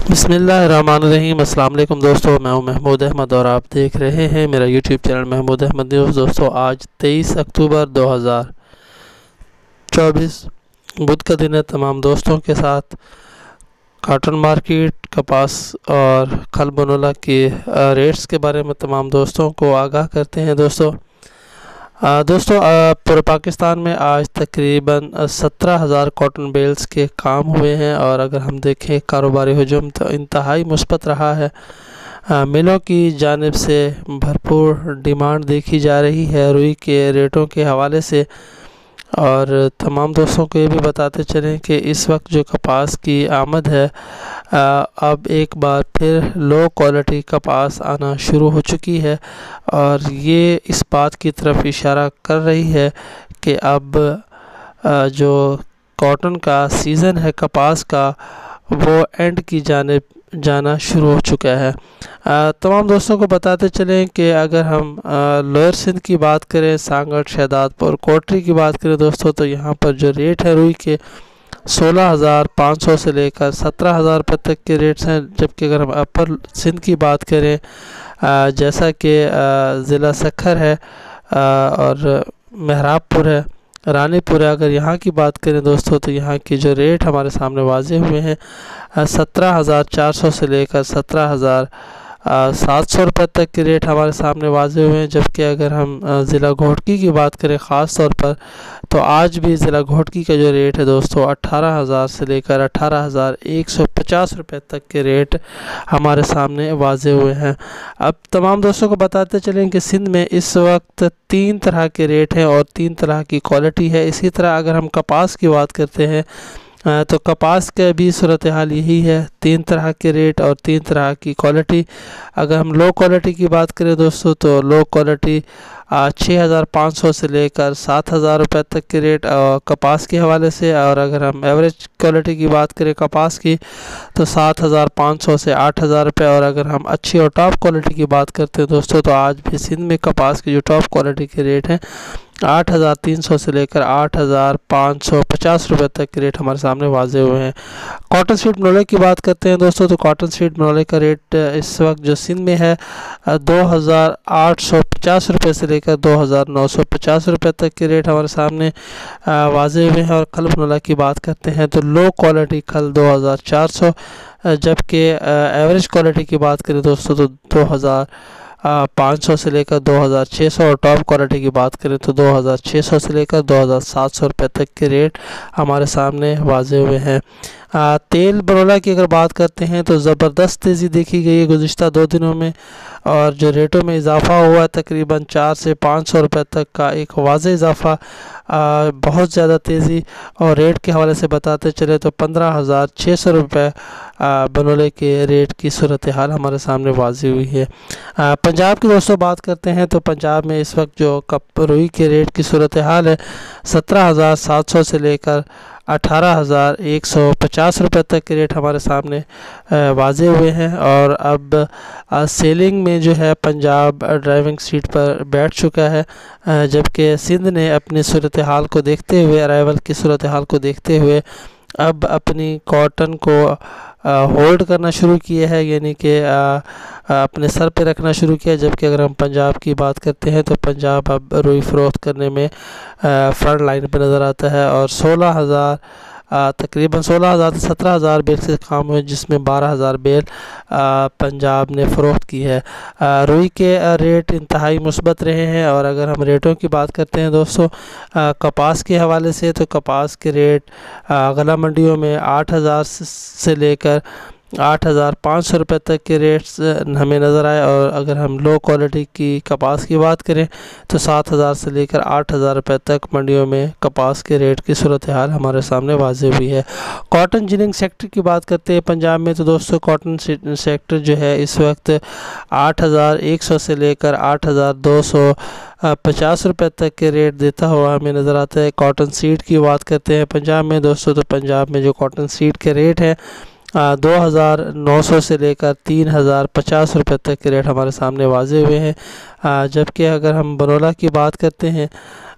بسم اللہ الرحمن الرحیم۔ السلام علیکم دوستو، میں ہوں محمود احمد اور آپ دیکھ رہے ہیں میرا YouTube channel Mahmood Ahmed news. دوستو آج 23 اکتوبر 2024 بدھ کا دن ہے۔ تمام دوستوں کے ساتھ کاٹن مارکیٹ، کپاس اور کھل بنولا کے ریٹس کے بارے میں تمام دوستوں کو آگاہ کرتے ہیں۔ دوستو پورے پاکستان میں آج تقریباً 17,000 کاٹن بیلز کے کام ہوئے ہیں، اور اگر ہم دیکھیں کاروباری ہجوم تو انتہائی مثبت رہا ہے۔ ملوں کی جانب سے بھرپور ڈیمانڈ دیکھی جا رہی ہے روئی کے ریٹوں کے حوالے سے، اور تمام دوستوں کو یہ بھی بتاتے چلیں کہ اس وقت جو کپاس کی آمد ہے، اب ایک بار پھر لو کوالٹی کپاس آنا شروع ہو چکی ہے، اور یہ اس بات کی طرف اشارہ کر رہی ہے کہ اب جو کاٹن کا سیزن ہے کپاس کا، وہ اینڈ کی جانب جانا شروع ہو چکا ہے۔ تمام دوستوں کو بتاتے چلیں کہ اگر ہم لوئر سندھ کی بات کریں، سانگڑ، شہداد پور، کوٹری کی بات کریں دوستو، تو یہاں پر جو ریٹ ہے روئی کے 16,500 سے لے کر 17,000 روپے تک کے ریٹس ہیں، جبکہ اگر ہم اپر سندھ کی بات کریں جیسا کہ ضلع سکھر ہے اور مہراب پور ہے، رانی پور ہے، اگر یہاں کی بات کریں دوستو تو یہاں کی جو ریٹ ہمارے سامنے واضح ہوئے ہیں 17,400 سے لے کر 17,700 روپے تک کے ریٹ ہمارے سامنے واضح ہوئے ہیں۔ جبکہ اگر ہم ضلع گھوٹکی کی بات کریں خاص طور پر، تو آج بھی ضلع گھوٹکی کا جو ریٹ ہے دوستو 18,000 سے لے کر 18,150 روپے تک کے ریٹ ہمارے سامنے واضح ہوئے ہیں۔ اب تمام دوستوں کو بتاتے چلیں کہ سندھ میں اس وقت 3 طرح کے ریٹ ہیں اور 3 طرح کی کوالٹی ہے۔ اسی طرح اگر ہم کپاس کی بات کرتے ہیں تو کپاس کا بھی صورتحال یہی ہے، 3 طرح کے ریٹ اور 3 طرح کی کوالٹی۔ اگر ہم لو کوالٹی کی بات کریں دوستو تو لو کوالٹی 6,500 سے لے کر 7,000 روپے تک کے ریٹ کپاس کے حوالے سے، اور اگر ہم ایوریج کوالٹی کی بات کریں کپاس کی تو 7,500 سے 8,000 روپے، اور اگر ہم اچھی اور ٹاپ کوالٹی کی بات کرتے ہیں دوستو تو آج بھی سندھ میں کپاس کی جو ٹاپ کوالٹی کے ریٹ ہیں 8,300 سے لے کر 8,550 روپے تک کے ریٹ ہمارے سامنے واضح ہوئے ہیں۔ کاٹن سیڈ منولے کی بات کرتے ہیں دوستو تو کاٹن سیڈ منولے کا ریٹ اس وقت جو سندھ میں ہے 2,850 روپے سے لے کر 2,950 روپے تک کے ریٹ ہمارے سامنے واضح ہوئے ہیں۔ اور کھل منولہ کی بات کرتے ہیں تو لو کوالٹی کھل 2,400، جبکہ ایوریج کوالٹی کی بات کریں دوستو تو 2,500 سے لے کر 2,600، اور ٹاپ کوالٹی کی بات کریں تو 2,600 سے لے کر 2,700 روپے تک کے ریٹ ہمارے سامنے واضح ہوئے ہیں۔ تیل بنولا کی اگر بات کرتے ہیں تو زبردست تیزی دیکھی گئی ہے گزشتہ 2 دنوں میں، اور جو ریٹوں میں اضافہ ہوا ہے تقریباً 400 سے 500 روپے تک کا ایک واضح اضافہ، بہت زیادہ تیزی۔ اور ریٹ کے حوالے سے بتاتے چلے تو 15,600 روپے بنولے کے ریٹ کی صورتحال ہمارے سامنے واضح ہوئی ہے۔ پنجاب کی دوستوں بات کرتے ہیں تو پنجاب میں اس وقت جو روئی کے ریٹ کی صورتحال ہے 17,700 سے لے کر 18,150 روپے تک کے ریٹ ہمارے سامنے واضح ہوئے ہیں، اور اب سیلنگ میں جو ہے پنجاب ڈرائیونگ سیٹ پر بیٹھ چکا ہے، جبکہ سندھ نے اپنی صورتحال کو دیکھتے ہوئے، ارائیول کی صورتحال کو دیکھتے ہوئے اب اپنی کاٹن کو ہولڈ کرنا شروع کیا ہے، یعنی کہ اپنے سر پہ رکھنا شروع کیا۔ جبکہ اگر ہم پنجاب کی بات کرتے ہیں تو پنجاب اب روئی فروخت کرنے میں فرنٹ لائن پہ نظر آتا ہے، اور تقریباً 16,000 سے 17,000 بیل سے کام ہوئے، جس میں 12,000 بیل پنجاب نے فروخت کی ہے۔ روئی کے ریٹ انتہائی مثبت رہے ہیں، اور اگر ہم ریٹوں کی بات کرتے ہیں دوستو کپاس کے حوالے سے تو کپاس کے ریٹ غلہ منڈیوں میں 8,000 سے لے کر 8,500 روپے تک کے ریٹس ہمیں نظر آئے، اور اگر ہم لو کوالٹی کی کپاس کی بات کریں تو 7,000 سے لے کر 8,000 روپے تک منڈیوں میں کپاس کے ریٹ کی صورتحال ہمارے سامنے واضح ہوئی ہے۔ کاٹن جننگ سیکٹر کی بات کرتے ہیں پنجاب میں تو دوستو کاٹن سیکٹر جو ہے اس وقت 8,100 سے لے کر 8,250 روپے تک کے ریٹ دیتا ہوا ہمیں نظر آتا ہے۔ کاٹن سیڈ کی بات کرتے ہیں پنجاب میں دوستو تو پنجاب میں جو کاٹن سیڈ کے ریٹ ہیں 2,900 سے لے کر 3,050 روپے تک کے ریٹ ہمارے سامنے واضح ہوئے ہیں۔ جبکہ اگر ہم بنولا کی بات کرتے ہیں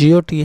GOT